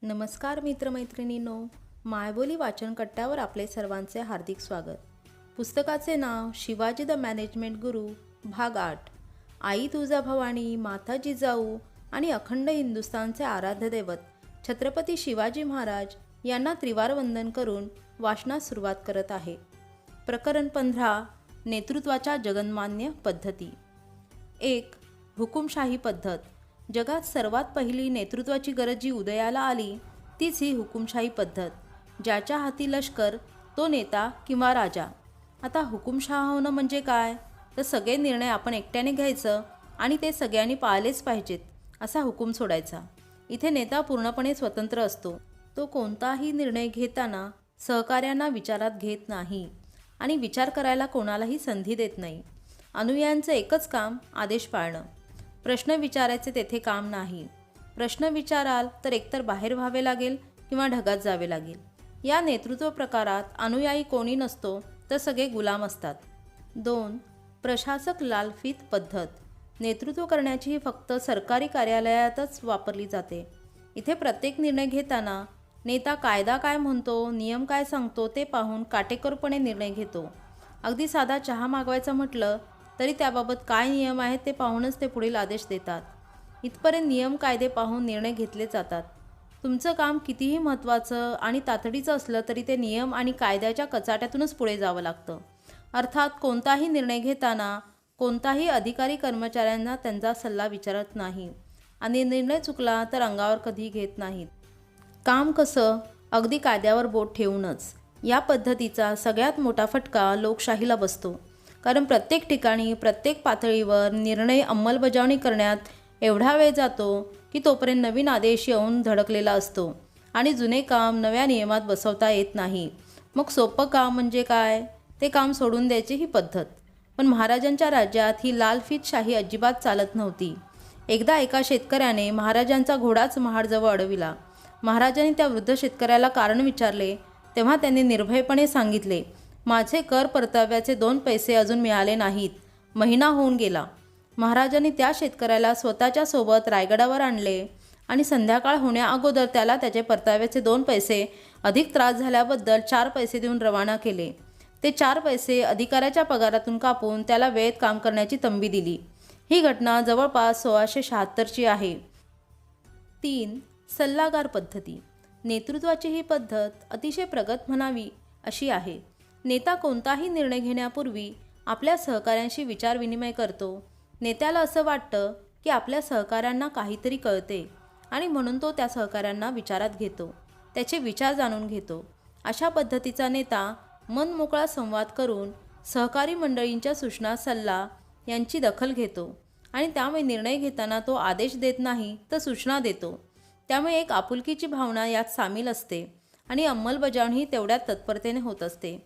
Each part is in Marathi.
नमस्कार मित्रमैत्रिणींनो, मायबोली वाचन कट्ट्यावर आपले सर्वांचे हार्दिक स्वागत. पुस्तकाचे नाव शिवाजी द मॅनेजमेंट गुरु, भाग 8. आई तुळजाभवानी, माता जिजाऊ आणि अखंड हिंदुस्थानचे आराध्य दैवत छत्रपती शिवाजी महाराज यांना त्रिवार वंदन करून वाचनास सुरुवात करत आहे. प्रकरण 15. नेतृत्वाच्या जगन्मान्य पद्धती. 1. हुकुमशाही पद्धत. जगात सर्वात पहिली नेतृत्वाची गरज जी उदयाला आली तीच ही हुकुमशाही पद्धत. ज्याच्या हाती लष्कर तो नेता किंवा राजा. आता हुकुमशाह होणं म्हणजे काय, तर सगळे निर्णय आपण एकट्याने घ्यायचं आणि ते सगळ्यांनी पाळलेच पाहिजेत असा हुकूम सोडायचा. इथे नेता पूर्णपणे स्वतंत्र असतो. तो कोणताही निर्णय घेताना सहकार्यांना विचारात घेत नाही आणि विचार करायला कोणालाही संधी देत नाही. अनुयायांचं एकच काम आदेश पाळणं. प्रश्न विचारायचे तेथे काम नाही. प्रश्न विचाराल तर एकतर बाहेर व्हावे लागेल किंवा ढगात जावे लागेल. या नेतृत्व प्रकारात अनुयायी कोणी नसतो, तर सगळे गुलाम असतात. 2. प्रशासक लालफीत पद्धत. नेतृत्व करण्याची ही फक्त सरकारी कार्यालयातच वापरली जाते. इथे प्रत्येक निर्णय घेताना नेता कायदा काय म्हणतो, नियम काय सांगतो ते पाहून काटेकोरपणे निर्णय घेतो. अगदी साधा चहा मागवायचा म्हटलं तरी त्याबाबत काय नियम आहेत ते पाहूनच ते पुढील आदेश देतात. इथपर्यंत नियम कायदे पाहून निर्णय घेतले जातात. तुमचं काम कितीही महत्त्वाचं आणि तातडीचं असलं तरी ते नियम आणि कायद्याच्या कचाट्यातूनच पुढे जावं लागतं. अर्थात कोणताही निर्णय घेताना कोणताही अधिकारी कर्मचाऱ्यांना त्यांचा सल्ला विचारत नाही आणि निर्णय चुकला तर अंगावर कधी घेत नाहीत. काम कसं, अगदी कायद्यावर बोट ठेवूनच. या पद्धतीचा सगळ्यात मोठा फटका लोकशाहीला बसतो. कारण प्रत्येक ठिकाणी प्रत्येक पातळीवर निर्णय अंमलबजावणी करण्यात एवढा वेळ जातो की तोपर्यंत नवीन आदेश येऊन धडकलेला असतो आणि जुने काम नव्या नियमात बसवता येत नाही. मग सोपं काम म्हणजे काय, ते काम सोडून द्यायची ही पद्धत. पण महाराजांच्या राज्यात ही लालफीत शाही अजिबात चालत नव्हती. एकदा एका शेतकऱ्याने महाराजांचा घोडाच महाडजवळ अडविला. महाराजांनी त्या वृद्ध शेतकऱ्याला कारण विचारले तेव्हा त्यांनी निर्भयपणे सांगितले, माझे कर परताव्याचे 2 पैसे अजून मिळाले नाहीत. महिना होऊन गेला. महाराजांनी त्या शेतकऱ्याला स्वतःच्या सोबत रायगडावर आणले आणि संध्याकाळ होण्याअगोदर त्याला त्याचे परताव्याचे 2 पैसे अधिक त्रास झाल्याबद्दल 4 पैसे देऊन रवाना केले. ते 4 पैसे अधिकाऱ्याच्या पगारातून कापून त्याला वेळेत काम करण्याची तंबी दिली. ही घटना जवळपास 1676ची आहे. 3. सल्लागार पद्धती. नेतृत्वाची ही पद्धत अतिशय प्रगत म्हणावी अशी आहे. नेता कोणताही निर्णय घेण्यापूर्वी आपल्या सहकाऱ्यांशी विचारविनिमय करतो. नेत्याला असं वाटतं की आपल्या सहकाऱ्यांना काहीतरी कळते आणि म्हणून तो त्या सहकाऱ्यांना विचारात घेतो, त्याचे विचार जाणून घेतो. अशा पद्धतीचा नेता मनमोकळा संवाद करून सहकारी मंडळींच्या सूचना, सल्ला यांची दखल घेतो आणि त्यामुळे निर्णय घेताना तो आदेश देत नाही तर सूचना देतो. त्यामुळे एक आपुलकीची भावना यात सामील असते आणि अंमलबजावणीही तेवढ्याच तत्परतेने होत असते.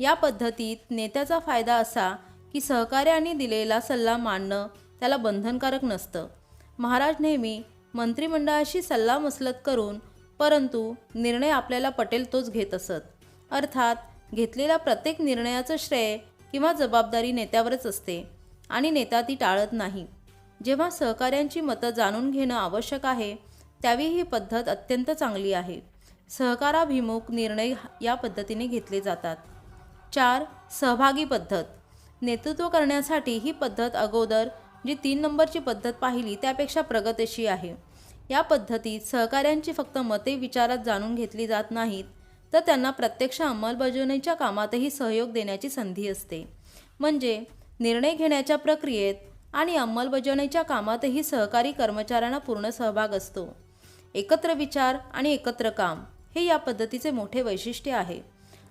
या पद्धतीत नेत्याचा फायदा असा की सहकार्याने दिलेला सल्ला मानणं त्याला बंधनकारक नसतं. महाराज नेहमी मंत्रिमंडळाशी सल्लामसलत करून परंतु निर्णय आपल्याला पटेल तोच घेत असत. अर्थात घेतलेल्या प्रत्येक निर्णयाचं श्रेय किंवा जबाबदारी नेत्यावरच असते आणि नेता ती टाळत नाही. जेव्हा सहकाऱ्यांची मतं जाणून घेणं आवश्यक आहे त्यावेळी ही पद्धत अत्यंत चांगली आहे. सहकाराभिमुख निर्णय या पद्धतीने घेतले जातात. 4. सहभागी पद्धत. नेतृत्व करण्यासाठी ही पद्धत अगोदर जी 3 नंबरची पद्धत पाहिली त्यापेक्षा प्रगतीशी आहे. या पद्धतीत सहकाऱ्यांची फक्त मते विचारात जाणून घेतली जात नाहीत, तर त्यांना प्रत्यक्ष अंमलबजावणीच्या कामातही सहयोग देण्याची संधी असते. म्हणजे निर्णय घेण्याच्या प्रक्रियेत आणि अंमलबजावणीच्या कामातही सहकारी कर्मचाऱ्यांना पूर्ण सहभाग असतो. एकत्र विचार आणि एकत्र काम हे या पद्धतीचे मोठे वैशिष्ट्य आहे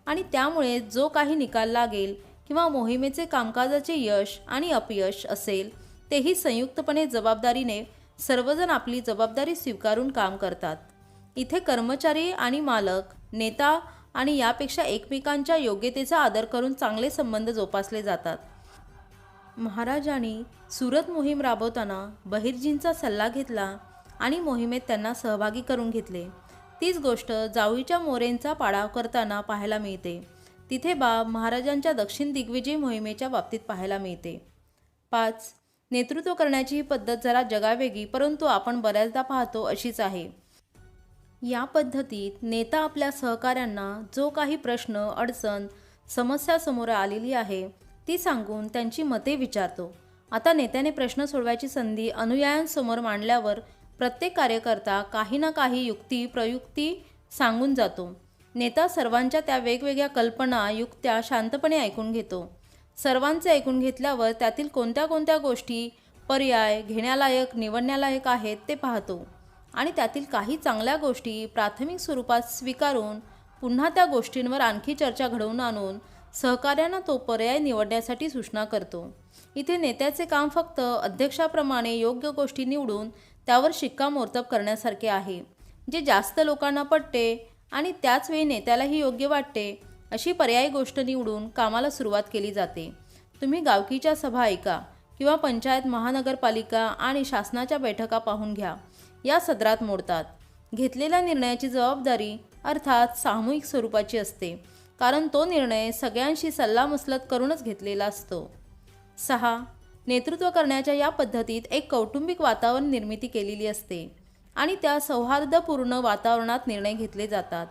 आणि त्यामुळे जो काही निकाल लागेल किंवा मोहिमेचे कामकाजाचे यश आणि अपयश असेल तेही संयुक्तपणे जबाबदारीने सर्वजण आपली जबाबदारी स्वीकारून काम करतात. इथे कर्मचारी आणि मालक, नेता आणि यापेक्षा एकमेकांच्या योग्यतेचा आदर करून चांगले संबंध जोपासले जातात. महाराजांनी सुरत मोहीम राबवताना बहिर्जींचा सल्ला घेतला आणि मोहिमेत त्यांना सहभागी करून घेतले. तीच गोष्ट जावळीच्या मोरेंचा पाडाव करताना पाहायला मिळते. तिथे बाब महाराजांच्या दक्षिण दिग्विजय मोहिमेच्या बाबतीत पाहायला मिळते. 5. नेतृत्व करण्याची ही पद्धत जरा जगावेगळी परंतु आपण बऱ्याचदा पाहतो अशीच आहे. या पद्धतीत नेता आपल्या सहकाऱ्यांना जो काही प्रश्न, अडचण, समस्या समोर आलेली आहे ती सांगून त्यांची मते विचारतो. आता नेत्याने प्रश्न सोडवायची संधी अनुयायांसमोर मांडल्यावर प्रत्येक कार्यकर्ता काही ना काही युक्ती प्रयुक्ती सांगून जातो. नेता सर्वांच्या त्या वेगवेगळ्या कल्पना, युक्त्या शांतपणे ऐकून घेतो. सर्वांचे ऐकून घेतल्यावर त्यातील कोणत्या कोणत्या गोष्टी पर्याय घेण्यालायक, निवडण्यालायक आहेत ते पाहतो आणि त्यातील काही चांगल्या गोष्टी प्राथमिक स्वरूपात स्वीकारून पुन्हा त्या गोष्टींवर आणखी चर्चा घडवून आणून सहकार्यांना तो पर्याय निवडण्यासाठी सूचना करतो. इथे नेत्याचे काम फक्त अध्यक्षाप्रमाणे योग्य गोष्टी निवडून त्यावर शिक्कामोर्तब करण्यासारखे आहे. जे जास्त लोकांना पटते आणि त्याचवेळी नेत्यालाही योग्य वाटते अशी पर्यायी गोष्ट निवडून कामाला सुरुवात केली जाते. तुम्ही गावकीच्या सभा ऐका किंवा पंचायत, महानगरपालिका आणि शासनाच्या बैठका पाहून घ्या. या सदरात मोडतात. घेतलेल्या निर्णयाची जबाबदारी अर्थात सामूहिक स्वरूपाची असते, कारण तो निर्णय सगळ्यांशी सल्लामसलत करूनच घेतलेला असतो. 6. नेतृत्व करण्याच्या या पद्धतीत एक कौटुंबिक वातावरण निर्मिती केलेली असते आणि त्या सौहार्दपूर्ण वातावरणात निर्णय घेतले जातात.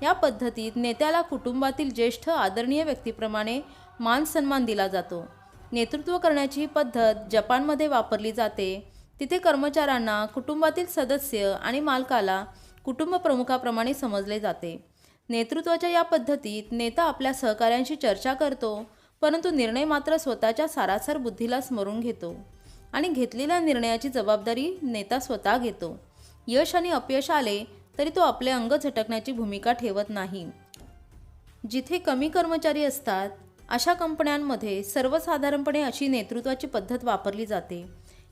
या पद्धतीत नेत्याला कुटुंबातील ज्येष्ठ आदरणीय व्यक्तीप्रमाणे मानसन्मान दिला जातो. नेतृत्व करण्याची ही पद्धत जपानमध्ये वापरली जाते. तिथे कर्मचाऱ्यांना कुटुंबातील सदस्य आणि मालकाला कुटुंब प्रमुखाप्रमाणे समजले जाते. नेतृत्वाच्या या पद्धतीत नेता आपल्या सहकाऱ्यांशी चर्चा करतो, परंतु निर्णय मात्र स्वतःच्या सारासार बुद्धीला स्मरून घेतो आणि घेतलेल्या निर्णयाची जबाबदारी नेता स्वतः घेतो. यश आणि अपयश आले तरी तो आपले अंग झटकण्याची भूमिका ठेवत नाही. जिथे कमी कर्मचारी असतात अशा कंपन्यांमध्ये सर्वसाधारणपणे अशी नेतृत्वाची पद्धत वापरली जाते.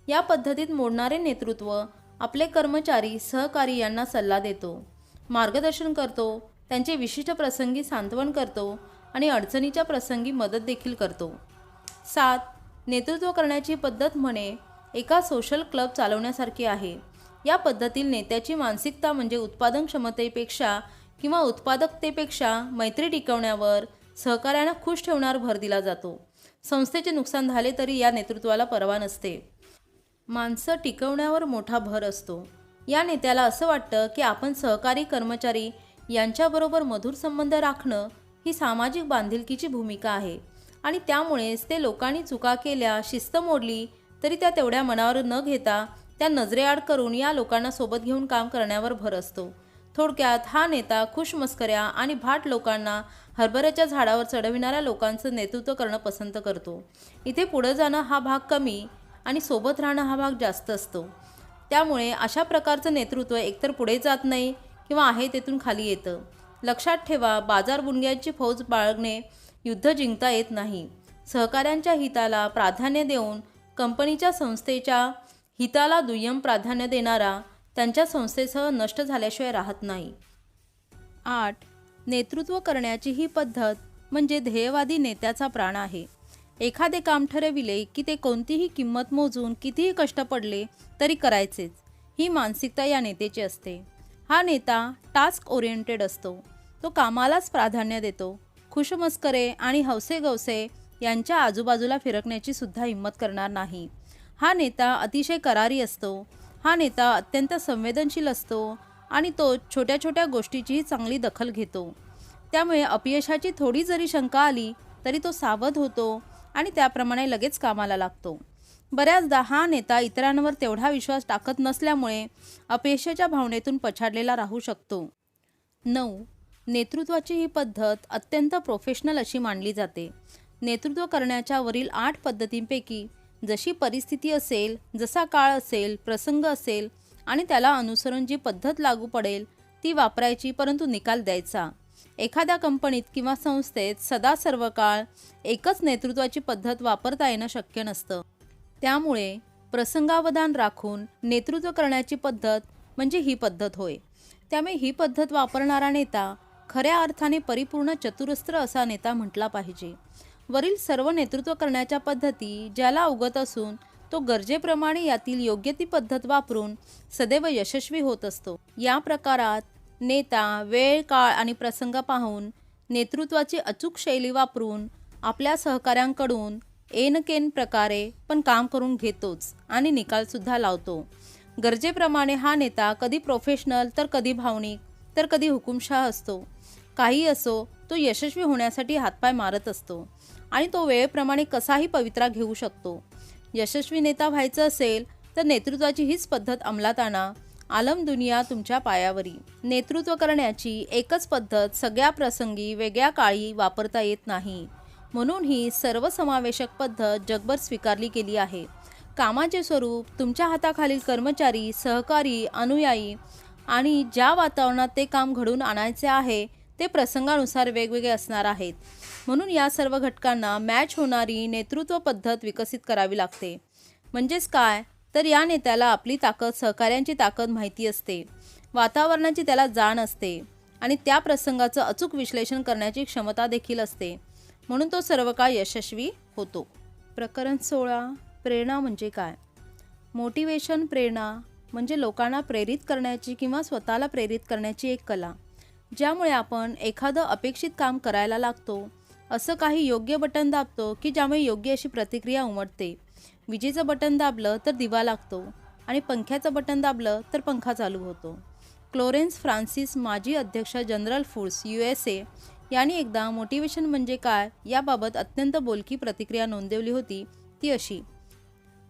या पद्धतीत मोडणारे नेतृत्व आपले कर्मचारी, सहकारी यांना सल्ला देतो, मार्गदर्शन करतो, त्यांचे विशिष्ट प्रसंगी सांत्वन करतो आणि अडचणीच्या प्रसंगी मदत देखील करतो. 7. नेतृत्व करण्याची पद्धत म्हणे एका सोशल क्लब चालवण्यासारखी आहे. या पद्धतीत नेत्याची मानसिकता म्हणजे उत्पादन क्षमतेपेक्षा किंवा उत्पादकतेपेक्षा मैत्री टिकवण्यावर, सहकार्यांना खुश ठेवण्यावर भर दिला जातो. संस्थेचे नुकसान झाले तरी या नेतृत्वाला पर्वा नसते. माणसं टिकवण्यावर मोठा भर असतो. या नेत्याला असं वाटतं की आपण सहकारी, कर्मचारी यांच्याबरोबर मधुर संबंध राखणं ही सामाजिक बांधिलकीची भूमिका आहे आणि त्यामुळेच ते लोकांनी चुका केल्या, शिस्त मोडली तरी त्या तेवढ्या मनावर न घेता त्या नजरेआड करून या लोकांना सोबत घेऊन काम करण्यावर भर असतो. थोडक्यात हा नेता खुशमस्कऱ्या आणि भाट लोकांना हरभऱ्याच्या झाडावर चढविणाऱ्या लोकांचं नेतृत्व करणं पसंत करतो. इथे पुढं जाणं हा भाग कमी आणि सोबत राहणं हा भाग जास्त असतो. त्यामुळे अशा प्रकारचं नेतृत्व एकतर पुढे जात नाही किंवा आहे तेथून खाली येतं. लक्षात ठेवा, बाजार बुणग्यांची फौज बाळगणे युद्ध जिंकता येत नाही. सहकाऱ्यांच्या हिताला प्राधान्य देऊन कंपनीच्या संस्थेच्या हिताला दुय्यम प्राधान्य देणारा त्यांच्या संस्थेसह नष्ट झाल्याशिवाय राहत नाही. 8. नेतृत्व करण्याची ही पद्धत म्हणजे ध्येयवादी नेत्याचा प्राण आहे. एखादे काम ठरविले की ते कोणतीही किंमत मोजून कितीही कष्ट पडले तरी करायचेच, ही मानसिकता या नेत्याची असते. हा नेता टास्क ओरिएंटेड असतो. तो कामालाच प्राधान्य देतो. खुशमस्करे आणि हौसेगवसे यांच्या आजूबाजूला फिरकण्याची सुद्धा हिंमत करणार नाही. हा नेता अतिशय करारी असतो. हा नेता अत्यंत संवेदनशील असतो आणि तो छोट्या छोट्या गोष्टीचीही चांगली दखल घेतो. त्यामुळे अपयशाची थोडी जरी शंका आली तरी तो सावध होतो आणि त्याप्रमाणे लगेच कामाला लागतो. बऱ्याचदा हा नेता इतरांवर तेवढा विश्वास टाकत नसल्यामुळे अपयशाच्या भावनेतून पछाडलेला राहू शकतो. 9. नेतृत्वाची ही पद्धत अत्यंत प्रोफेशनल अशी मानली जाते. नेतृत्व करण्याच्या वरील 8 पद्धतींपैकी जशी परिस्थिती असेल, जसा काळ असेल, प्रसंग असेल आणि त्याला अनुसरून जी पद्धत लागू पडेल ती वापरायची, परंतु निकाल द्यायचा. एखाद्या कंपनीत किंवा संस्थेत सदा सर्व काळ एकच नेतृत्वाची पद्धत वापरता येणं शक्य नसतं. त्यामुळे प्रसंगावधान राखून नेतृत्व करण्याची पद्धत म्हणजे ही पद्धत होय. त्यामुळे ही पद्धत वापरणारा नेता खऱ्या अर्थाने परिपूर्ण चतुरस्त्र असा नेता म्हटला पाहिजे. वरील सर्व नेतृत्व करण्याच्या पद्धती ज्याला अवगत असून तो गरजेप्रमाणे यातील योग्य ती पद्धत वापरून सदैव यशस्वी होत असतो. या प्रकारात नेता वेळ, काळ आणि प्रसंग पाहून नेतृत्वाची अचूक शैली वापरून आपल्या सहकाऱ्यांकडून एनकेन प्रकारे पण काम करून घेतोच आणि निकालसुद्धा लावतो. गरजेप्रमाणे हा नेता कधी प्रोफेशनल तर कधी भावनिक तर कधी हुकुमशाह असतो. काही असो, तो यशस्वी होण्यासाठी हातपाय मारत असतो आणि तो वेळेप्रमाणे कसाही पवित्रा घेऊ शकतो. यशस्वी नेता व्हायचं असेल तर नेतृत्वाची हीच पद्धत अंमलात आणा. आलम दुनिया तुमच्या पायावरी. नेतृत्व करण्याची एकच पद्धत सगळ्या प्रसंगी वेगळ्या काळी वापरता येत नाही. म्हणून ही सर्वसमावेशक पद्धत जगभर स्वीकारली गेली आहे. कामाचे स्वरूप, तुमच्या हाताखालील कर्मचारी, सहकारी, अनुयायी आणि ज्या वातावरणात ते काम घडून आणायचे आहे ते प्रसंगानुसार वेगवेगळे असणार आहेत. म्हणून या सर्व घटकांना मॅच होणारी नेतृत्व पद्धत विकसित करावी लागते. म्हणजेच काय तर या नेत्याला आपली ताकद, सहकार्यांची ताकद माहिती असते, वातावरणाची त्याला जाण असते आणि त्या प्रसंगाचं अचूक विश्लेषण करण्याची क्षमता देखील असते. म्हणून तो सर्व काळ यशस्वी होतो. प्रकरण 16. प्रेरणा म्हणजे काय? मोटिवेशन, प्रेरणा म्हणजे लोकांना प्रेरित करण्याची किंवा स्वतःला प्रेरित करण्याची एक कला, ज्यामुळे आपण एखादं अपेक्षित काम करायला लागतो. असं काही योग्य बटन दाबतो की ज्यामुळे योग्य अशी प्रतिक्रिया उमटते. विजेचं बटन दाबलं तर दिवा लागतो आणि पंख्याचं बटन दाबलं तर पंखा चालू होतो. क्लोरेन्स फ्रान्सिस, माजी अध्यक्ष जनरल फूड्स USA, यांनी एकदा मोटिवेशन म्हणजे काय याबाबत अत्यंत बोलकी प्रतिक्रिया नोंदवली होती. ती अशी: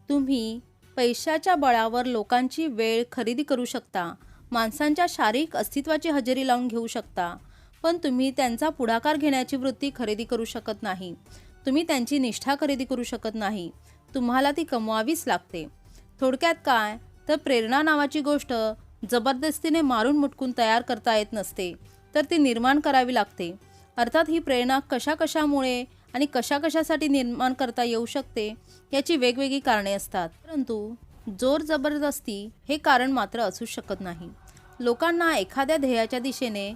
तुम्ही पैशाच्या बळावर लोकांची वेळ खरेदी करू शकता, माणसांच्या शारीरिक अस्तित्वाची हजेरी लावून घेऊ शकता, पण तुम्ही त्यांचा पुढाकार घेण्याची वृत्ती खरेदी करू शकत नाही. तुम्ही त्यांची निष्ठा खरेदी करू शकत नाही. तुम्हाला ती कमवावीच लागते. थोडक्यात काय तर प्रेरणा नावाची गोष्ट जबरदस्तीने मारून मुटकून तयार करता येत नसते, तर ती निर्माण करावी लागते. अर्थात ही प्रेरणा कशाकशामुळे आणि कशाकशासाठी निर्माण करता येऊ शकते याची वेगवेगळी कारणे असतात, परंतु जोर जबरदस्ती हे कारण मात्र असू शकत नाही. लोकांना एखाद्या ध्येयाच्या दिशेने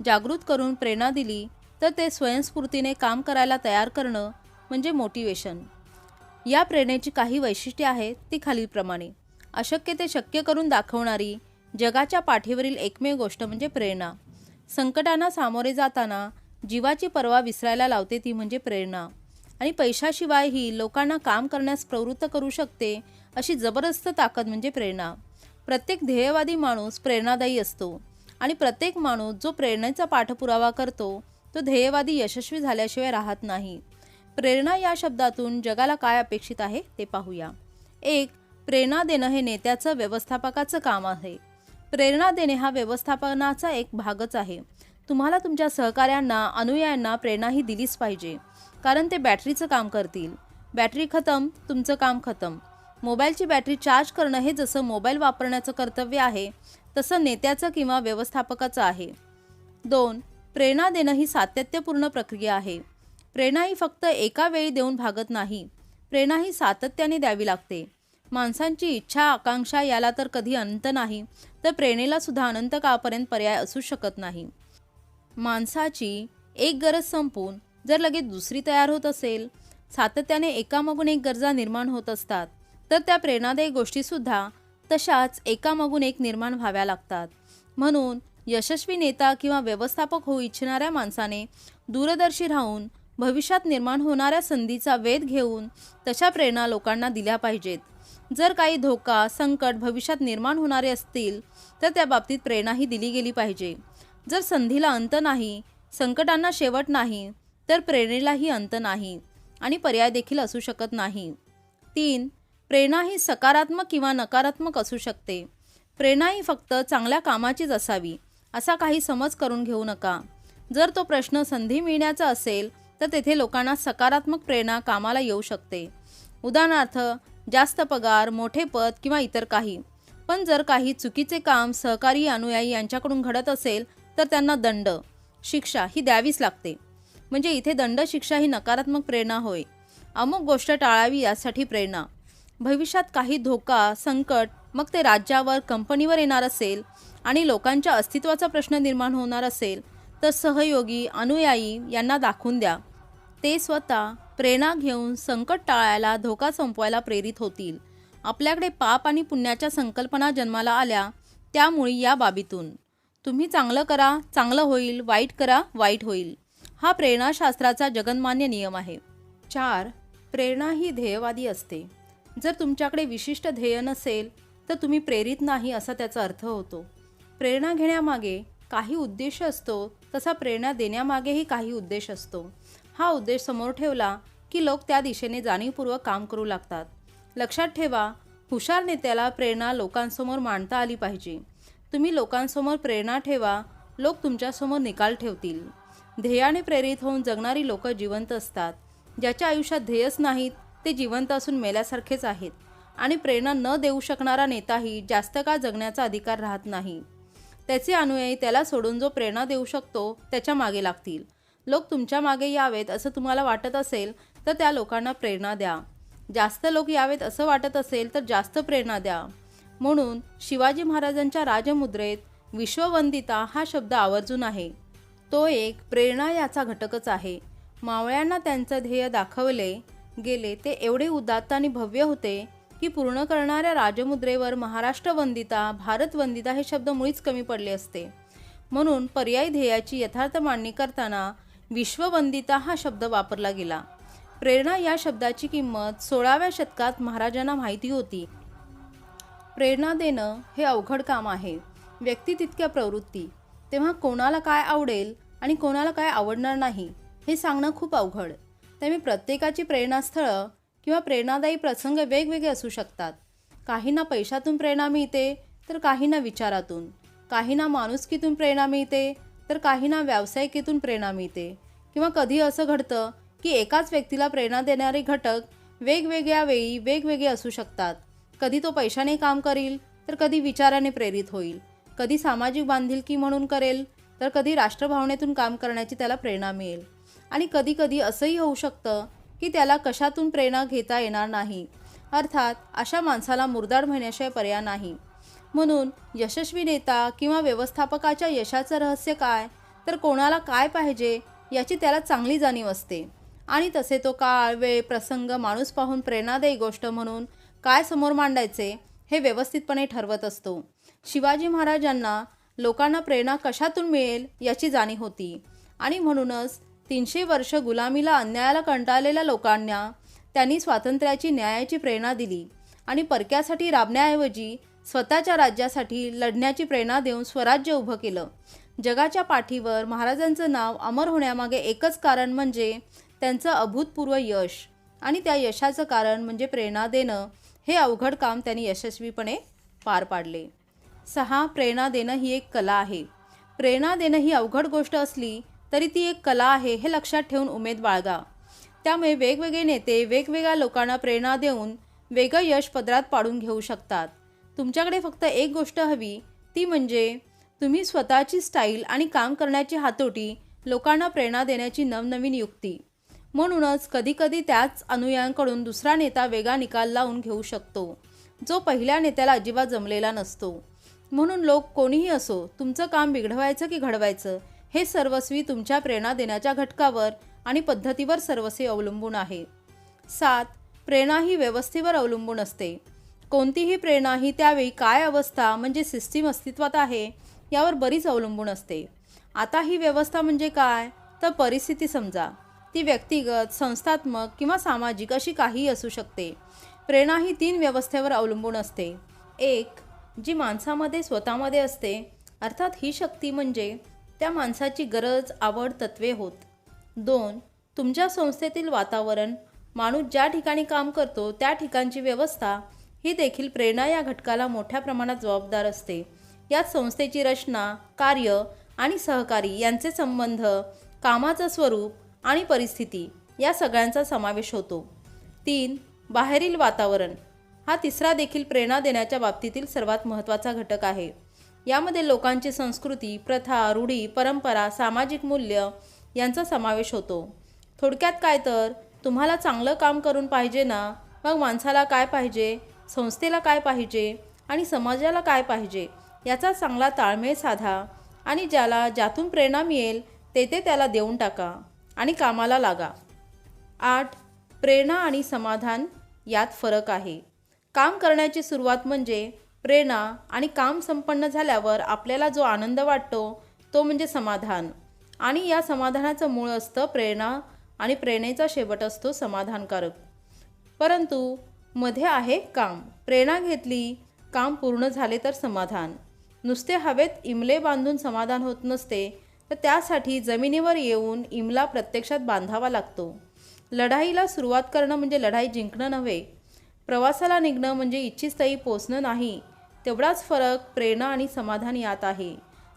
जागृत करून प्रेरणा दिली तर ते स्वयंस्फूर्तीने काम करायला तयार करणं म्हणजे मोटिवेशन. या प्रेरणेची काही वैशिष्ट्ये आहेत, ती खालीलप्रमाणे: अशक्य ते शक्य करून दाखवणारी, जगाच्या पाठीवरील एकमेव गोष्ट म्हणजे प्रेरणा. संकटांना सामोरे जाताना जीवाची पर्वा विसरायला लावते ती म्हणजे प्रेरणा. आणि पैशाशिवायही लोकांना काम करण्यास प्रवृत्त करू शकते अशी जबरदस्त ताकद म्हणजे प्रेरणा. प्रत्येक ध्येयवादी माणूस प्रेरणादायी असतो आणि प्रत्येक माणूस जो प्रेरणेचा पाठपुरावा करतो तो ध्येयवादी यशस्वी झाल्याशिवाय राहत नाही. प्रेरणा या शब्दातून जगाला काय अपेक्षित आहे ते पाहूया. 1. प्रेरणा देणं हे नेत्याचं, व्यवस्थापकाचं काम आहे. प्रेरणा देणे हा व्यवस्थापनाचा एक भागच आहे. तुम्हाला तुमच्या सहकाऱ्यांना, अनुयायांना प्रेरणाही दिलीच पाहिजे, कारण ते बॅटरीचं काम करतील. बॅटरी खतम, तुमचं काम खतम. मोबाईलची बॅटरी चार्ज करणं हे जसं मोबाईल वापरण्याचं कर्तव्य आहे तसं नेत्याचं किंवा व्यवस्थापकाचं आहे. 2. प्रेरणा देणं ही सातत्यपूर्ण प्रक्रिया आहे. प्रेरणा ही फक्त एका वेळी देऊन भागत नाही. प्रेरणा ही सातत्याने द्यावी लागते. माणसांची इच्छा, आकांक्षा याला तर कधी अंत नाही, तर प्रेरणेला सुद्धा अनंत काळपर्यंत पर्याय असू शकत नाही. माणसाची एक गरज संपून जर लगेच दुसरी तयार होत असेल, सातत्याने एकामागून एक गरजा निर्माण होत असतात, तर त्या प्रेरणादायी गोष्टीसुद्धा तशाच एकामागून एक निर्माण व्हाव्या लागतात. म्हणून यशस्वी नेता किंवा व्यवस्थापक होऊ इच्छिणाऱ्या माणसाने दूरदर्शी राहून भविष्यात निर्माण होणाऱ्या संधीचा वेध घेऊन तशा प्रेरणा लोकांना दिल्या पाहिजेत. जर काही धोका, संकट भविष्यात निर्माण होणारे असतील तर त्या बाबतीत प्रेरणाही दिली गेली पाहिजे. जर संधीला अंत नाही, संकटांना शेवट नाही, तर प्रेरणेलाही अंत नाही आणि पर्याय देखील असू शकत नाही. 3. प्रेरणा ही सकारात्मक किंवा नकारात्मक असू शकते. प्रेरणा ही फक्त चांगल्या कामाचीच असावी असा काही समज करून घेऊ नका. जर तो प्रश्न संधी मिळण्याचा असेल तर तेथे लोकांना सकारात्मक प्रेरणा कामाला येऊ शकते. उदाहरणार्थ जास्त पगार, मोठे पद किंवा इतर काही. पण जर काही चुकीचे काम सहकारी, अनुयायी यांच्याकडून घडत असेल तर त्यांना दंड, शिक्षा ही द्यावीच लागते. म्हणजे इथे दंड, शिक्षा ही नकारात्मक प्रेरणा होय. अमुक गोष्ट टाळावी यासाठी प्रेरणा. भविष्यात काही धोका, संकट मग ते राज्यावर, कंपनीवर येणार असेल आणि लोकांच्या अस्तित्वाचा प्रश्न निर्माण होणार असेल तर सहयोगी, अनुयायी यांना दाखवून द्या. ते स्वतः प्रेरणा घेऊन संकट टाळायला, धोका संपवायला प्रेरित होतील. आपल्याकडे पाप आणि पुण्याच्या संकल्पना जन्माला आल्या त्यामुळे या बाबीतून तुम्ही चांगलं करा, चांगलं होईल, वाईट करा, वाईट होईल, हा प्रेरणाशास्त्राचा जगन्मान्य नियम आहे. 4. प्रेरणा ही ध्येयवादी असते. जर तुमच्याकडे विशिष्ट ध्येय नसेल तर तुम्ही प्रेरित नाही असा त्याचा अर्थ होतो. प्रेरणा घेण्यामागे काही उद्देश असतो, तसा प्रेरणा देण्यामागेही काही उद्देश असतो. हा उद्देश समोर ठेवला की लोक त्या दिशेने जाणीवपूर्वक काम करू लागतात. लक्षात ठेवा, हुशार नेत्याला प्रेरणा लोकांसमोर मांडता आली पाहिजे. तुम्ही लोकांसमोर प्रेरणा ठेवा, लोक तुमच्यासमोर निकाल ठेवतील. ध्येयाने प्रेरित होऊन जगणारी लोक जिवंत असतात. ज्याच्या आयुष्यात ध्येयच नाहीत ते जिवंत असून मेल्यासारखेच आहेत. आणि प्रेरणा न देऊ शकणारा नेताही जास्त काळ जगण्याचा अधिकार राहत नाही. त्याचे अनुयायी त्याला सोडून जो प्रेरणा देऊ शकतो त्याच्या मागे लागतील. लोक तुमच्या मागे यावेत असं तुम्हाला वाटत असेल तर त्या लोकांना प्रेरणा द्या. जास्त लोक यावेत असं वाटत असेल तर जास्त प्रेरणा द्या. म्हणून शिवाजी महाराजांच्या राजमुद्रेत विश्ववंदिता हा शब्द आवर्जून आहे. तो एक प्रेरणा याचा घटकच आहे. मावळ्यांना त्यांचं ध्येय दाखवले गेले ते एवढे उदात्त आणि भव्य होते की पूर्ण करणाऱ्या राजमुद्रेवर महाराष्ट्र वंदिता, भारत वंदिता हे शब्द मुळीच कमी पडले असते. म्हणून पर्यायी ध्येयाची यथार्थ मांडणी करताना विश्ववंदिता हा शब्द वापरला गेला. प्रेरणा या शब्दाची किंमत 16व्या शतकात महाराजांना माहिती होती. प्रेरणा देणं हे अवघड काम आहे. व्यक्ती तितक्या प्रवृत्ती. तेव्हा कोणाला काय आवडेल आणि कोणाला काय आवडणार नाही हे सांगणं खूप अवघड. त्यामुळे प्रत्येकाची प्रेरणास्थळं किंवा प्रेरणादायी प्रसंग वेगवेगळे असू शकतात. काहींना पैशातून प्रेरणा मिळते तर काहींना विचारातून, काहींना माणुसकीतून प्रेरणा मिळते तर काहींना व्यावसायिकेतून प्रेरणा मिळते. किंवा कधी असं घडतं की एकाच व्यक्तीला प्रेरणा देणारे घटक वेगवेगळ्या वेळी वेगवेगळे असू शकतात. कधी तो पैशाने काम करील तर कधी विचाराने प्रेरित होईल, कधी सामाजिक बांधिलकी म्हणून करेल तर कधी राष्ट्रभावनेतून काम करण्याची त्याला प्रेरणा मिळेल. आणि कधी कधी असंही होऊ शकतं की त्याला कशातून प्रेरणा घेता येणार नाही. अर्थात अशा माणसाला मुरदाड म्हणण्याशिवाय पर्याय नाही. म्हणून यशस्वी नेता किंवा व्यवस्थापकाच्या यशाचं रहस्य काय तर कोणाला काय पाहिजे याची त्याला चांगली जाणीव असते. आणि तसे तो काळ, वेळ, प्रसंग, माणूस पाहून प्रेरणादायी गोष्ट म्हणून काय समोर मांडायचे हे व्यवस्थितपणे ठरवत असतो. शिवाजी महाराजांना लोकांना प्रेरणा कशातून मिळेल याची जाणीव होती. आणि म्हणूनच 300 वर्ष गुलामीला, अन्यायाला कंटाळलेल्या लोकांना त्यांनी स्वातंत्र्याची, न्यायाची प्रेरणा दिली. आणि परक्यासाठी राबण्याऐवजी स्वतःच्या राज्यासाठी लढण्याची प्रेरणा देऊन स्वराज्य उभं केलं. जगाच्या पाठीवर महाराजांचं नाव अमर होण्यामागे एकच कारण म्हणजे त्यांचं अभूतपूर्व यश. आणि त्या यशाचं कारण म्हणजे प्रेरणा देणं. हे अवघड काम त्यांनी यशस्वीपणे पार पाडले. 6. प्रेरणा देणं ही एक कला आहे. प्रेरणा देणं ही अवघड गोष्ट असली तरी ती एक कला आहे हे लक्षात ठेवून उमेद बाळगा. त्यामुळे वेगवेगळे नेते वेगवेगळ्या लोकांना प्रेरणा देऊन वेगळं यश पदरात पाडून घेऊ शकतात. तुमच्याकडे फक्त एक गोष्ट हवी, ती म्हणजे तुम्ही स्वतःची स्टाईल आणि काम करण्याची हातोटी, लोकांना प्रेरणा देण्याची नवनवीन युक्ती. म्हणूनच कधीकधी त्याच अनुयायांकडून दुसरा नेता वेगळा निकाल लावून घेऊ शकतो जो पहिल्या नेत्याला अजिबात जमलेला नसतो. म्हणून लोक कोणीही असो, तुमचं काम बिघडवायचं की घडवायचं हे सर्वस्वी तुमच्या प्रेरणा देण्याच्या घटकावर आणि पद्धतीवर सर्वस्वी अवलंबून आहे. 7. प्रेरणा ही व्यवस्थेवर अवलंबून असते. कोणतीही प्रेरणा ही त्यावेळी काय अवस्था म्हणजे सिस्टीम अस्तित्वात आहे यावर बरीच अवलंबून असते. आता ही व्यवस्था म्हणजे काय तर परिस्थिती समजा. ती व्यक्तिगत, संस्थात्मक किंवा सामाजिक अशी काहीही असू शकते. प्रेरणा ही 3 व्यवस्थेवर अवलंबून असते. 1. जी माणसामध्ये स्वतःमध्ये असते, अर्थात ही शक्ती म्हणजे त्या माणसाची गरज, आवड, तत्वे होत. 2. तुमच्या संस्थेतील वातावरण, माणूस ज्या ठिकाणी काम करतो त्या ठिकाणची व्यवस्था ही देखील प्रेरणा या घटकाला मोठ्या प्रमाणात जबाबदार असते. यात संस्थेची रचना, कार्य आणि सहकारी यांचे संबंध, कामाचं स्वरूप आणि परिस्थिती या सगळ्यांचा समावेश होतो. 3. बाहेरील वातावरण हा तिसरा देखील प्रेरणा देण्याच्या बाबतीतील सर्वात महत्त्वाचा घटक आहे. यामध्ये लोकांची संस्कृती, प्रथा, रूढी, परंपरा, सामाजिक मूल्य यांचा समावेश होतो. थोडक्यात काय तर तुम्हाला चांगलं काम करून पाहिजे ना, मग माणसाला काय पाहिजे, संस्थेला काय पाहिजे आणि समाजाला काय पाहिजे याचा चांगला ताळमेळ साधा आणि ज्यातून प्रेरणा मिळेल ते त्याला देऊन टाका आणि कामाला लागा. 8. प्रेरणा आणि समाधान यात फरक आहे. काम करण्याची सुरुवात म्हणजे प्रेरणा आणि काम संपन्न झाल्यावर आपल्याला जो आनंद वाटतो तो म्हणजे समाधान. आणि या समाधानाचं मूळ असतं प्रेरणा आणि प्रेरणेचा शेवट असतो समाधानकारक. परंतु मध्ये आहे काम. प्रेरणा घेतली काम पूर्ण झाले तर समाधान. नुसते हवेत इमले बांधून समाधान होत नसते, तर त्यासाठी जमिनीवर येऊन इमला प्रत्यक्षात बांधावा लागतो. लढाईला सुरुवात करणं म्हणजे लढाई जिंकणं नव्हे. प्रवासाला निघणं म्हणजे इच्छित स्थळी पोचणं नाही. तेवढाच फरक प्रेरणा आणि समाधान यात आहे.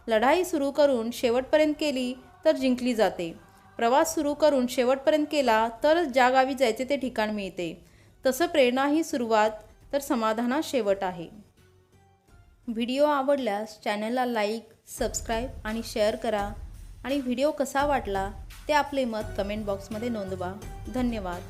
लढाई सुरू करून शेवटपर्यंत केली तर जिंकली जाते. प्रवास सुरू करून शेवटपर्यंत केला तरच ज्या गावी जायचे ते ठिकाण मिळते. तसं प्रेरणा ही सुरुवात तर समाधानात शेवट आहे. व्हिडिओ आवडल्यास चॅनलला लाईक, सबस्क्राईब आणि शेअर करा आणि व्हिडिओ कसा वाटला ते आपले मत कमेंट बॉक्समध्ये नोंदवा. धन्यवाद.